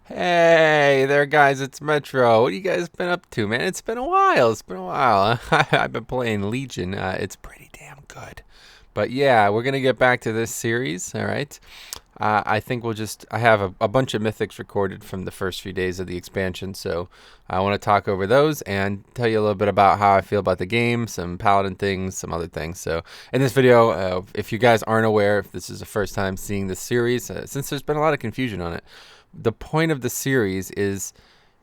Hey there, guys. It's Metro. What have you guys been up to, man? It's been a while. It's been a while. I've been playing Legion. It's pretty damn good. But yeah, we're gonna get back to this series. All right. I think I have a bunch of mythics recorded from the first few days of the expansion, so I want to talk over those and tell you a little bit about how I feel about the game, some Paladin things, some other things. So in this video, if you guys aren't aware, if this is the first time seeing this series, since there's been a lot of confusion on it, the point of the series is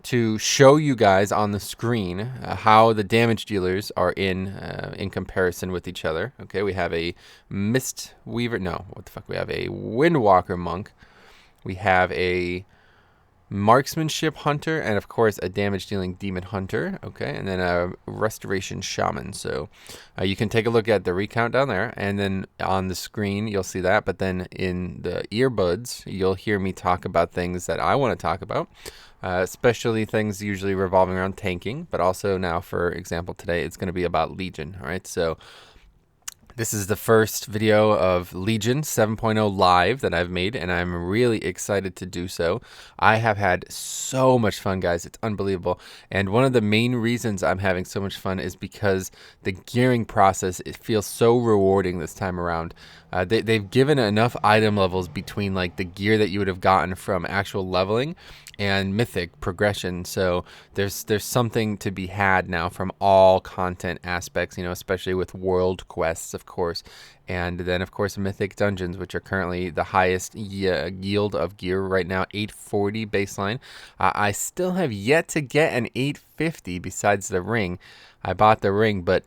to show you guys on the screen how the damage dealers are in comparison with each other. Okay, we have a Mist Weaver. No, what the fuck? We have a Windwalker monk. We have a Marksmanship hunter, and of course a damage dealing demon hunter. Okay, and then a restoration shaman. So you can take a look at the recount down there, and then on the screen you'll see that. But then in the earbuds, you'll hear me talk about things that I want to talk about. Especially things usually revolving around tanking, but also now, for example, today it's going to be about Legion. All right, so this is the first video of Legion 7.0 live that I've made, and I'm really excited to do so. I have had so much fun, guys. It's unbelievable. And one of the main reasons I'm having so much fun is because the gearing process, it feels so rewarding this time around. They've given enough item levels between like the gear that you would have gotten from actual leveling and mythic progression, so there's something to be had now from all content aspects, you know, especially with world quests, of course, and then of course mythic dungeons, which are currently the highest yield of gear right now, 840 baseline. I still have yet to get an 850 besides the ring. I bought the ring, but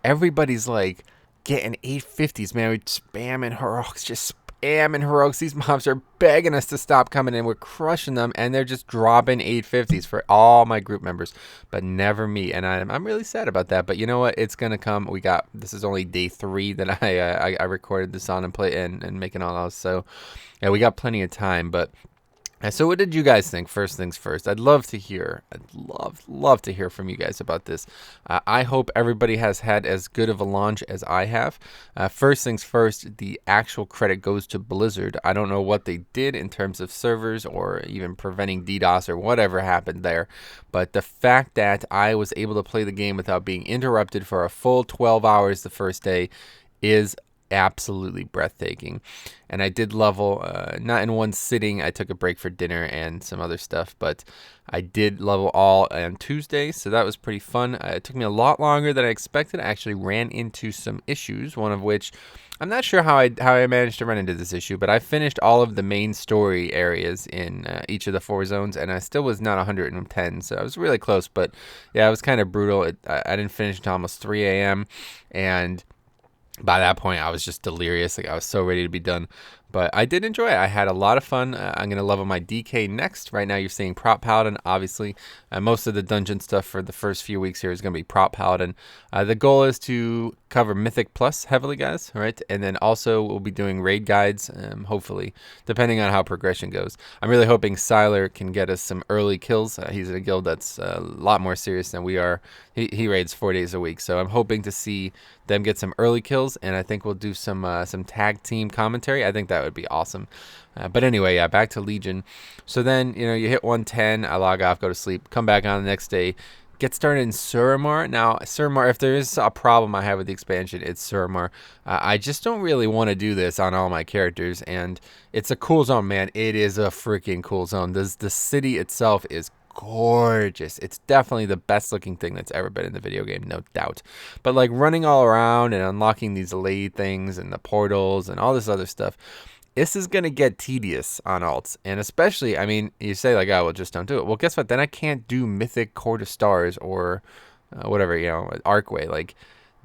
everybody's like getting 850s, man. We're spamming heroics, just spamming heroics. These mobs are begging us to stop coming in. We're crushing them, and they're just dropping 850s for all my group members, but never me. And I'm really sad about that. But you know what? It's gonna come. This is only day 3 that I recorded this on and play and making all those. So yeah, we got plenty of time, but. So what did you guys think? First things first, I'd love to hear. I'd love to hear from you guys about this. I hope everybody has had as good of a launch as I have. First things first, the actual credit goes to Blizzard. I don't know what they did in terms of servers or even preventing DDoS or whatever happened there, but the fact that I was able to play the game without being interrupted for a full 12 hours the first day is absolutely breathtaking. And I did level, not in one sitting. I took a break for dinner and some other stuff, but I did level all on Tuesday, so that was pretty fun. It took me a lot longer than I expected. I actually ran into some issues, one of which I'm not sure how I managed to run into this issue, but I finished all of the main story areas in each of the 4 zones, and I still was not 110, so I was really close. But yeah, it was kind of brutal. I didn't finish until almost 3 a.m., and by that point, I was just delirious. Like, I was so ready to be done. But I did enjoy it. I had a lot of fun. I'm going to level my DK next. Right now, you're seeing Prot Paladin, obviously. Most of the dungeon stuff for the first few weeks here is going to be Prot Paladin. The goal is to cover Mythic Plus heavily, guys. All right? And then also, we'll be doing raid guides, hopefully, depending on how progression goes. I'm really hoping Siler can get us some early kills. He's in a guild that's a lot more serious than we are. He raids 4 days a week. So I'm hoping to see them get some early kills, and I think we'll do some tag team commentary. I think that would be awesome. But anyway, yeah, back to Legion. So then, you know, you hit 110, I log off, go to sleep, come back on the next day, get started in Suramar. Now, Suramar, if there is a problem I have with the expansion, it's Suramar. I just don't really want to do this on all my characters, and it's a cool zone, man. It is a freaking cool zone. The city itself is gorgeous. It's definitely the best looking thing that's ever been in the video game, no doubt. But like running all around and unlocking these lay things and the portals and all this other stuff, this is going to get tedious on alts. And especially, I mean, you say like, oh, well, just don't do it. Well, guess what? Then I can't do Mythic Court of Stars or whatever, you know, Arcway. Like,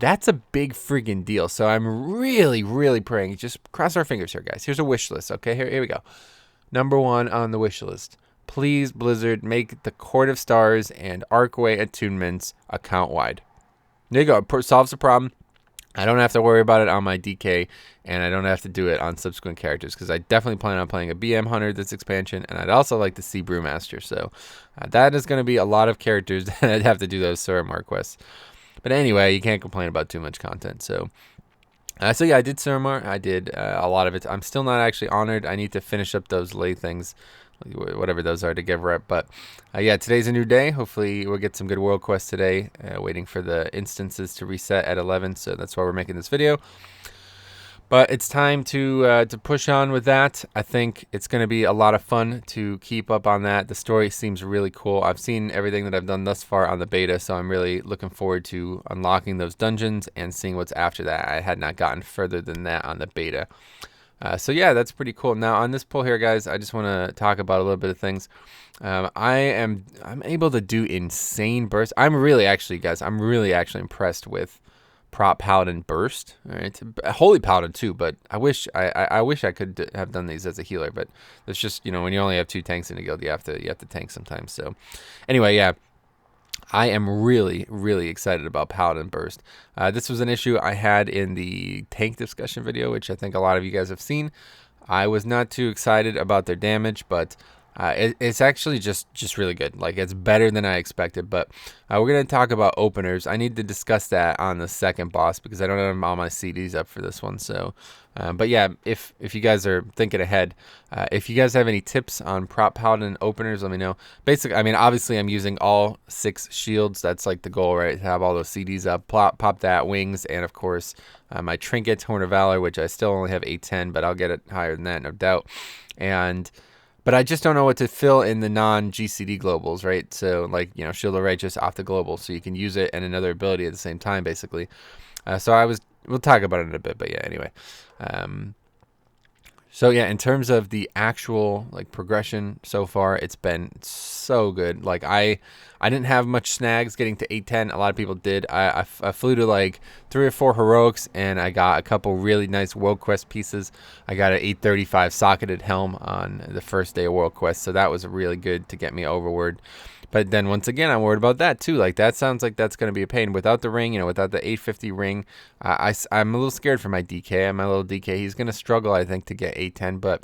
that's a big friggin' deal. So I'm really praying. Just cross our fingers here, guys. Here's a wish list, okay? Here we go. Number 1 on the wish list. Please, Blizzard, make the Court of Stars and Arcway attunements account-wide. There you go. Solves the problem. I don't have to worry about it on my DK, and I don't have to do it on subsequent characters, because I definitely plan on playing a BM Hunter this expansion, and I'd also like to see Brewmaster. So that is going to be a lot of characters that I'd have to do those Suramar quests. But anyway, you can't complain about too much content. So yeah, I did Suramar. I did a lot of it. I'm still not actually honored. I need to finish up those lay things. whatever those are to give rep. But yeah, today's a new day. Hopefully we'll get some good world quests today. Waiting for the instances to reset at 11, so that's why we're making this video. But it's time to push on with that. I think it's going to be a lot of fun to keep up on that. The story seems really cool. I've seen everything that I've done thus far on the beta, so I'm really looking forward to unlocking those dungeons and seeing what's after that. I had not gotten further than that on the beta. So yeah, that's pretty cool. Now on this pull here, guys, I just want to talk about a little bit of things. I'm able to do insane bursts. I'm really actually impressed with Prot Paladin burst. All right, Holy Paladin too, but I wish I could have done these as a healer, but it's just, you know, when you only have 2 tanks in a guild, you have to tank sometimes. So anyway, yeah. I am really, really excited about Paladin Burst. This was an issue I had in the tank discussion video, which I think a lot of you guys have seen. I was not too excited about their damage, but it's actually just really good. Like, it's better than I expected. But we're going to talk about openers. I need to discuss that on the second boss because I don't have all my CDs up for this one. So, but yeah, if you guys are thinking ahead, if you guys have any tips on Prot Paladin openers, let me know. Basically, I mean, obviously I'm using all 6 shields. That's like the goal, right? To have all those CDs up, pop that, wings, and of course my trinket, Horn of Valor, which I still only have 810, but I'll get it higher than that, no doubt. But I just don't know what to fill in the non-GCD globals, right? So, like, you know, Shield of Righteous off the global, so you can use it and another ability at the same time, basically. We'll talk about it in a bit, but yeah, anyway. So yeah, in terms of the actual like progression so far, it's been so good. Like I didn't have much snags getting to 810. A lot of people did. I flew to like 3 or 4 heroics, and I got a couple really nice world quest pieces. I got an 835 socketed helm on the first day of world quest, so that was really good to get me overward. But then once again, I'm worried about that too. Like, that sounds like that's going to be a pain without the ring, you know, without the 850 ring. I'm a little scared for my DK. My little DK, he's going to struggle, I think, to get 810. But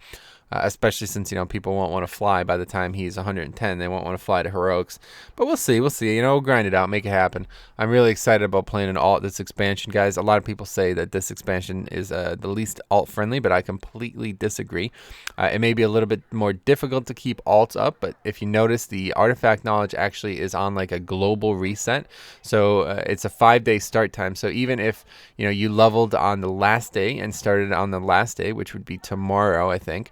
especially since, you know, people won't want to fly by the time he's 110. They won't want to fly to heroics. But we'll see. We'll see. You know, we'll grind it out, make it happen. I'm really excited about playing an alt this expansion, guys. A lot of people say that this expansion is the least alt friendly, but I completely disagree. It may be a little bit more difficult to keep alts up, but if you notice, the artifact knowledge actually is on like a global reset. So it's a 5-day start time. So even if, you know, you leveled on the last day and started on the last day, which would be tomorrow, I think,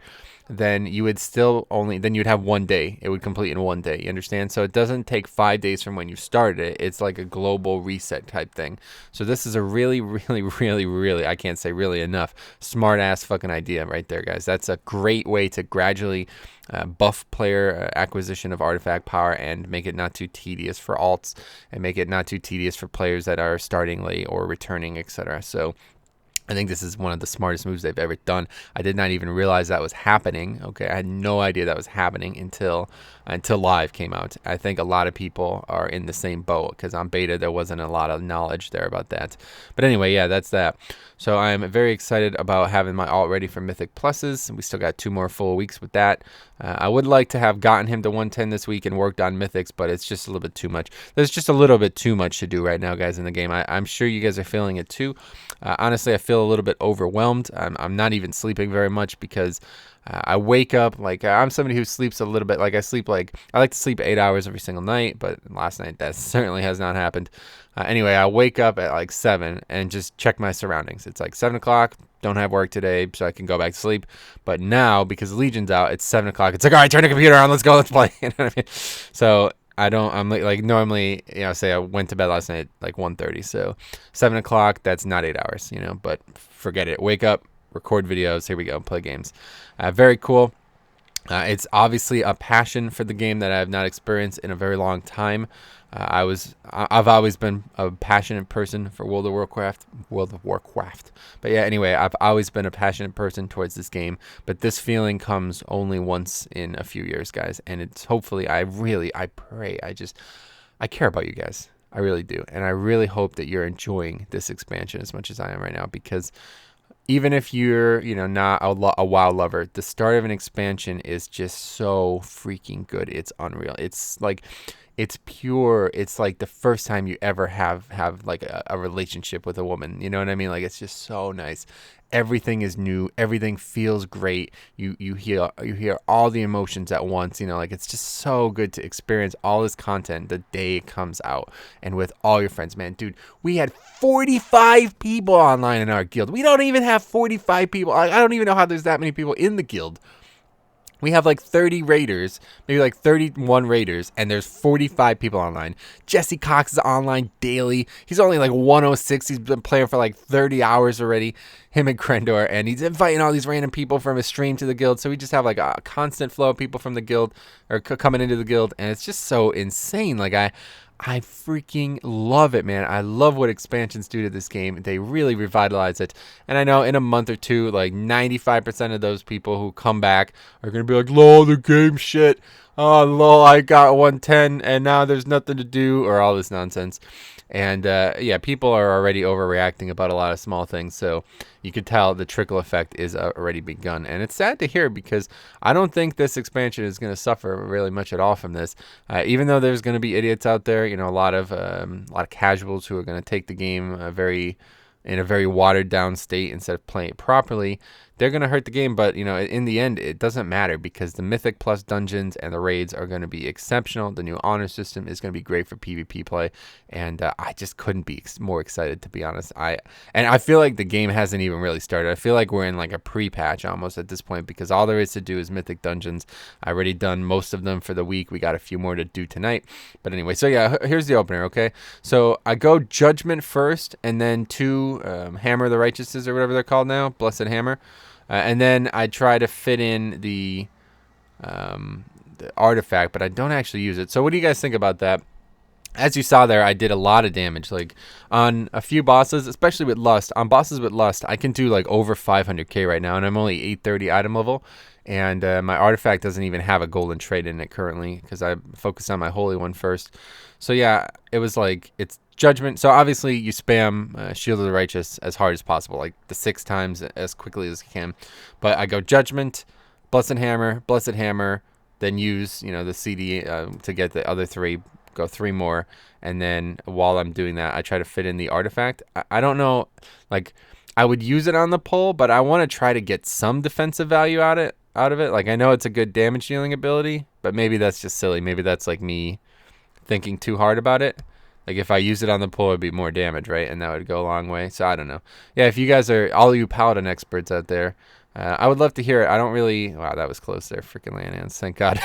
then you would still then you'd have 1 day. It would complete in 1 day. You understand? So it doesn't take 5 days from when you started it. It's like a global reset type thing. So this is a really, really, really, really, I can't say really enough, smart ass fucking idea right there, guys. That's a great way to gradually buff player acquisition of artifact power and make it not too tedious for alts and make it not too tedious for players that are starting late or returning, etc. So I think this is one of the smartest moves they've ever done. I did not even realize that was happening. Okay, I had no idea that was happening until live came out. I think a lot of people are in the same boat because on beta there wasn't a lot of knowledge there about that. But anyway, yeah, that's that. So I'm very excited about having my alt ready for Mythic Pluses. We still got 2 more full weeks with that. I would like to have gotten him to 110 this week and worked on Mythics, but it's just a little bit too much. There's just a little bit too much to do right now, guys, in the game. I'm sure you guys are feeling it too. Honestly, I feel a little bit overwhelmed. I'm not even sleeping very much because I wake up, like, I'm somebody who sleeps a little bit. Like, I like to sleep 8 hours every single night, but last night that certainly has not happened. Anyway, I wake up at like 7 and just check my surroundings. It's like 7 o'clock. Don't have work today, so I can go back to sleep. But now, because Legion's out, it's 7 o'clock. It's like, all right, turn the computer on. Let's go. Let's play. You know what I mean? So I'm like normally, you know, say I went to bed last night at like 1:30. So 7 o'clock, that's not 8 hours, you know, but forget it. Wake up, record videos. Here we go. Play games. Very cool. It's obviously a passion for the game that I have not experienced in a very long time. I've always been a passionate person for World of Warcraft. But yeah, anyway, I've always been a passionate person towards this game. But this feeling comes only once in a few years, guys. And it's hopefully, I pray, I care about you guys. I really do. And I really hope that you're enjoying this expansion as much as I am right now, because even if you're, you know, not a WoW lover, the start of an expansion is just so freaking good. It's unreal. It's like, it's pure. It's like the first time you ever have like a relationship with a woman. You know what I mean? Like, it's just so nice. everything is new, everything feels great. You hear all the emotions at once, like it's just so good to experience all this content the day it comes out and with all your friends. Man, dude, we had 45 people online in our guild. We don't even have 45 people. I don't even know how there's that many people in the guild. We have like 30 raiders, maybe like 31 raiders, and there's 45 people online. Jesse Cox is online daily. He's only like 106. He's been playing for like 30 hours already, him and Krendor, and he's inviting all these random people from his stream to the guild. So we just have like a constant flow of people from the guild or coming into the guild, and it's just so insane. Like I freaking love it, man. I love what expansions do to this game. They really revitalize it. And I know in a month or two, like 95% of those people who come back are going to be like, lol, the game shit. Oh, lol, I got 110 and now there's nothing to do, or all this nonsense. And yeah, people are already overreacting about a lot of small things. So you could tell the trickle effect is already begun. And it's sad to hear because I don't think this expansion is going to suffer really much at all from this. Even though there's going to be idiots out there, a lot of casuals who are going to take the game in a very watered down state instead of playing it properly. They're going to hurt the game, but in the end it doesn't matter because the Mythic plus dungeons and the raids are going to be exceptional. The new honor system is going to be great for PvP play, and I just couldn't be more excited, to be honest. I feel like the game hasn't even really started. I feel like we're in like a pre-patch almost at this point because all there is to do is Mythic dungeons. I already done most of them for the week. We got a few more to do tonight, but anyway, so yeah, here's the opener. Okay, so I go Judgment first, and then 2 Hammer the Righteouses, or whatever they're called now, Blessed Hammer. And then I try to fit in the artifact, but I don't actually use it. So what do you guys think about that? As you saw there, I did a lot of damage. Like on a few bosses, especially with Lust. On bosses with Lust, I can do like over 500k right now, and I'm only 830 item level. And my artifact doesn't even have a golden trait in it currently because I focused on my holy one first. So yeah, it was like, it's Judgment. So obviously you spam Shield of the Righteous as hard as possible, like the 6 times as quickly as you can. But I go Judgment, Blessed Hammer, then use the CD to get the other 3. Go 3 more, and then while I'm doing that, I try to fit in the artifact. I don't know, like I would use it on the pull, but I want to try to get some defensive value out of it. Like I know it's a good damage dealing ability, but maybe that's just silly. Maybe that's like me thinking too hard about it. Like if I use it on the pull, it'd be more damage, right? And that would go a long way. So I don't know. Yeah, if you guys are, all you Paladin experts out there, I would love to hear it. I don't really... Wow, that was close there. Freaking land hands. Thank God.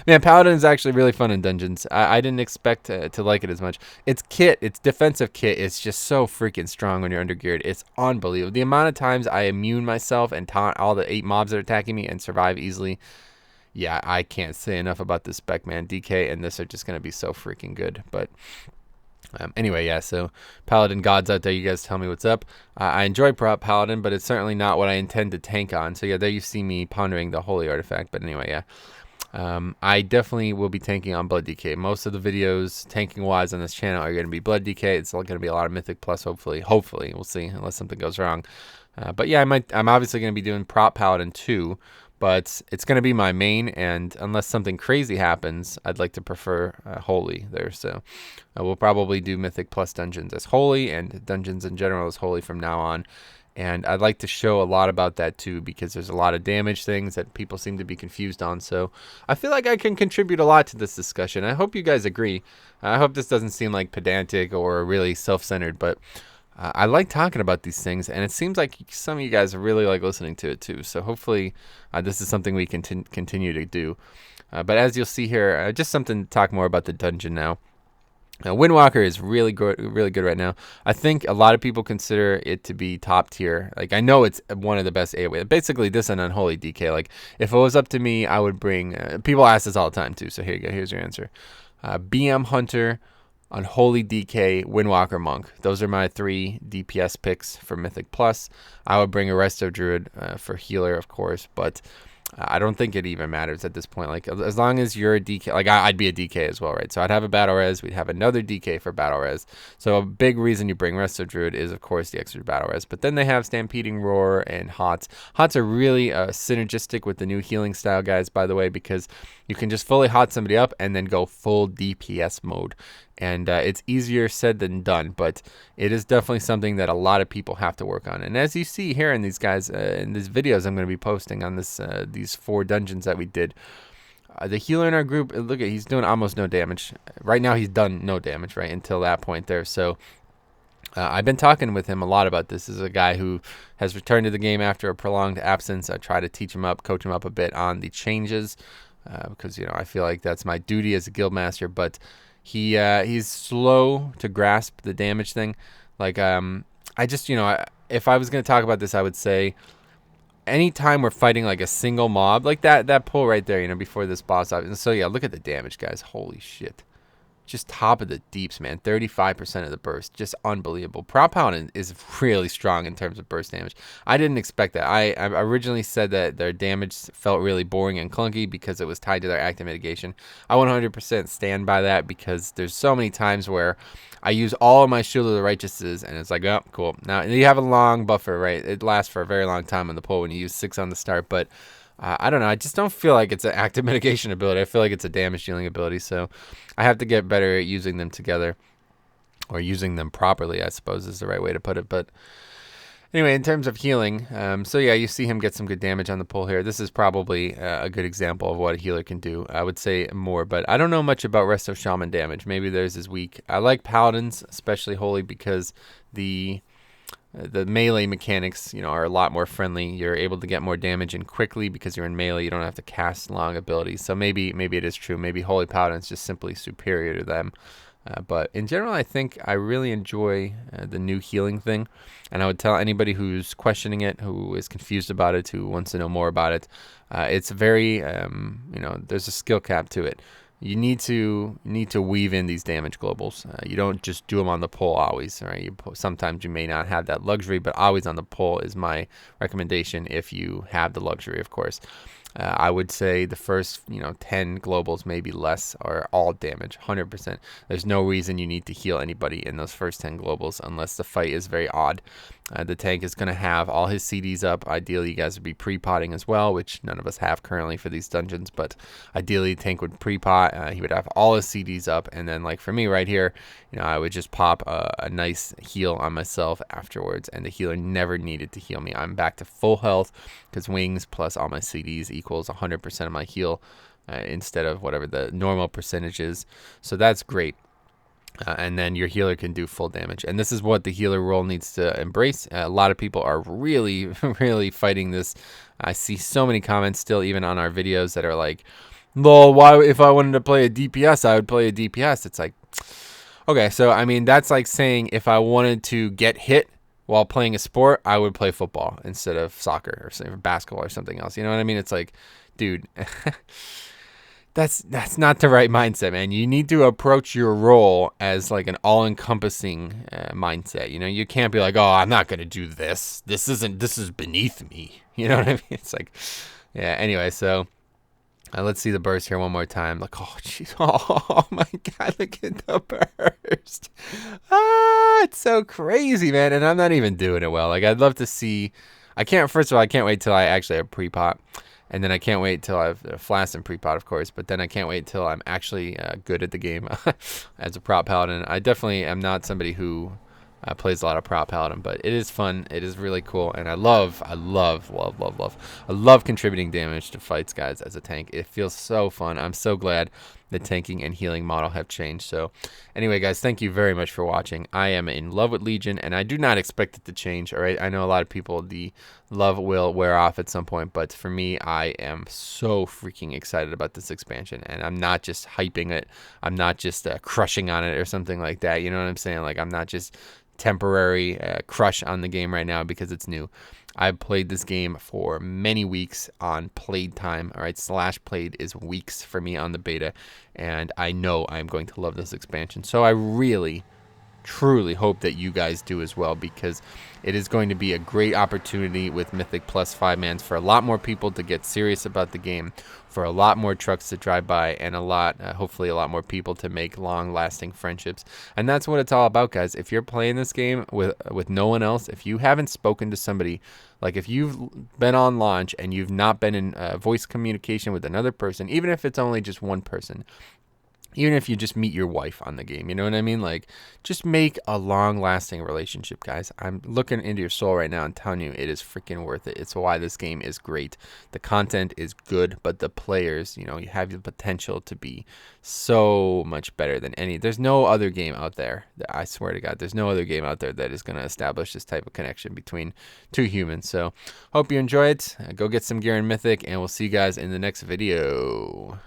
Man, Paladin is actually really fun in dungeons. I didn't expect to like it as much. Its kit, its defensive kit, is just so freaking strong when you're undergeared. It's unbelievable. The amount of times I immune myself and taunt all the 8 mobs that are attacking me and survive easily. Yeah, I can't say enough about this spec, man. DK and this are just going to be so freaking good. But... anyway, yeah, so Paladin gods out there, you guys tell me what's up. I enjoy Prot Paladin, but it's certainly not what I intend to tank on. So yeah, there you see me pondering the holy artifact. But anyway, yeah, I definitely will be tanking on Blood DK. Most of the videos tanking wise on this channel are going to be Blood DK. It's going to be a lot of Mythic plus, hopefully we'll see, unless something goes wrong. But yeah, I'm obviously going to be doing Prot Paladin too. But it's going to be my main, and unless something crazy happens, I'd like to prefer Holy there. So we'll probably do Mythic plus Dungeons as Holy, and Dungeons in general as Holy from now on. And I'd like to show a lot about that too, because there's a lot of damage things that people seem to be confused on. So I feel like I can contribute a lot to this discussion. I hope you guys agree. I hope this doesn't seem like pedantic or really self-centered, but... I like talking about these things, and it seems like some of you guys really like listening to it too. So hopefully this is something we can continue to do. But as you'll see here, just something to talk more about the dungeon now. Windwalker is really good right now. I think a lot of people consider it to be top tier. Like I know it's one of the best AoE. Basically, this and Unholy DK. Like if it was up to me, I would bring. People ask this all the time too. So here you go. Here's your answer. BM Hunter, Unholy DK, Windwalker Monk. Those are my 3 DPS picks for Mythic Plus. I would bring a Resto Druid for healer, of course, but I don't think it even matters at this point. Like, as long as you're a DK, like I'd be a DK as well, right? So I'd have a battle res. We'd have another DK for battle res. So a big reason you bring Resto Druid is, of course, the extra battle res. But then they have Stampeding Roar and Hots. Hots are really synergistic with the new healing style, guys, by the way, because you can just fully hot somebody up and then go full DPS mode. And it's easier said than done, but it is definitely something that a lot of people have to work on. And as you see here in these guys, in these videos I'm going to be posting on this these 4 dungeons that we did, the healer in our group, look at, he's doing almost no damage. Right now he's done no damage, right, until that point there. So I've been talking with him a lot about this. This is a guy who has returned to the game after a prolonged absence. I try to teach him up, coach him up a bit on the changes, because, you know, I feel like that's my duty as a guild master, but he's slow to grasp the damage thing. Like, I just, you know, if I was going to talk about this, I would say anytime we're fighting like a single mob, like that pull right there, you know, before this boss. And so yeah, look at the damage, guys. Holy shit. Just top of the deeps, man. 35% of the burst. Just unbelievable. Prot Paladin is really strong in terms of burst damage. I didn't expect that. I originally said that their damage felt really boring and clunky because it was tied to their active mitigation. I 100% stand by that because there's so many times where I use all of my Shield of the Righteouses and it's like, oh, cool. Now, you have a long buffer, right? It lasts for a very long time on the pull when you use 6 on the start, but I don't know. I just don't feel like it's an active mitigation ability. I feel like it's a damage dealing ability. So I have to get better at using them together, or using them properly, I suppose is the right way to put it. But anyway, in terms of healing, so yeah, you see him get some good damage on the pull here. This is probably a good example of what a healer can do. I would say more, but I don't know much about Resto Shaman damage. Maybe theirs is weak. I like Paladins, especially Holy, because the melee mechanics, you know, are a lot more friendly. You're able to get more damage in quickly because you're in melee. You don't have to cast long abilities. So maybe it is true. Maybe Holy Paladin is just simply superior to them. But in general, I think I really enjoy the new healing thing. And I would tell anybody who's questioning it, who is confused about it, who wants to know more about it, it's very, you know, there's a skill cap to it. You need to weave in these damage globals. You don't just do them on the pull always, right? Sometimes you may not have that luxury, but always on the pull is my recommendation if you have the luxury, of course. I would say the first, you know, 10 globals, maybe less, are all damage, 100%. There's no reason you need to heal anybody in those first 10 globals unless the fight is very odd. The tank is going to have all his CDs up. Ideally, you guys would be pre-potting as well, which none of us have currently for these dungeons, but ideally, the tank would pre-pot. He would have all his CDs up, and then, like for me right here, you know, I would just pop a nice heal on myself afterwards, and the healer never needed to heal me. I'm back to full health because wings plus all my CDs equals 100% of my heal instead of whatever the normal percentage is. So that's great. And then your healer can do full damage. And this is what the healer role needs to embrace. A lot of people are really, really fighting this. I see so many comments still, even on our videos, that are like, lol, why, if I wanted to play a DPS, I would play a DPS. It's like, okay, so I mean, that's like saying if I wanted to get hit while playing a sport, I would play football instead of soccer or basketball or something else. You know what I mean? It's like, dude, that's not the right mindset, man. You need to approach your role as like an all-encompassing mindset. You know, you can't be like, oh, I'm not gonna do this. This is beneath me. You know what I mean? It's like, yeah. Anyway, so. Let's see the burst here one more time. Like, oh, jeez. Oh, my God. Look at the burst. It's so crazy, man. And I'm not even doing it well. Like, I'd love to see. First of all, I can't wait till I actually have pre-pot. And then I can't wait till I have flask and pre-pot, of course. But then I can't wait till I'm actually good at the game as a Prot Paladin. I definitely am not somebody who plays a lot of Prot Paladin, but it is fun. It is really cool, and I love contributing damage to fights, guys, as a tank. It feels so fun. I'm so glad the tanking and healing model have changed. So anyway, guys, thank you very much for watching. I am in love with Legion, and I do not expect it to change, all right? I know a lot of people, the love will wear off at some point, but for me, I am so freaking excited about this expansion, and I'm not just hyping it. I'm not just crushing on it or something like that. You know what I'm saying? Like, I'm not just temporary crush on the game right now because it's new. I've played this game for many weeks on played time. All right, slash played is weeks for me on the beta, and I know I'm going to love this expansion. So I really, truly hope that you guys do as well, because it is going to be a great opportunity with Mythic plus 5-mans for a lot more people to get serious about the game, for a lot more trucks to drive by, and hopefully a lot more people to make long-lasting friendships. And that's what it's all about, guys. If you're playing this game with no one else, if you haven't spoken to somebody, like if you've been on launch and you've not been in voice communication with another person, even if it's only just one person, even if you just meet your wife on the game, you know what I mean? Like, just make a long-lasting relationship, guys. I'm looking into your soul right now and telling you it is freaking worth it. It's why this game is great. The content is good, but the players, you have the potential to be so much better than any. There's no other game out there, I swear to God, there's no other game out there that is going to establish this type of connection between two humans. So, hope you enjoy it. Go get some gear in Mythic, and we'll see you guys in the next video.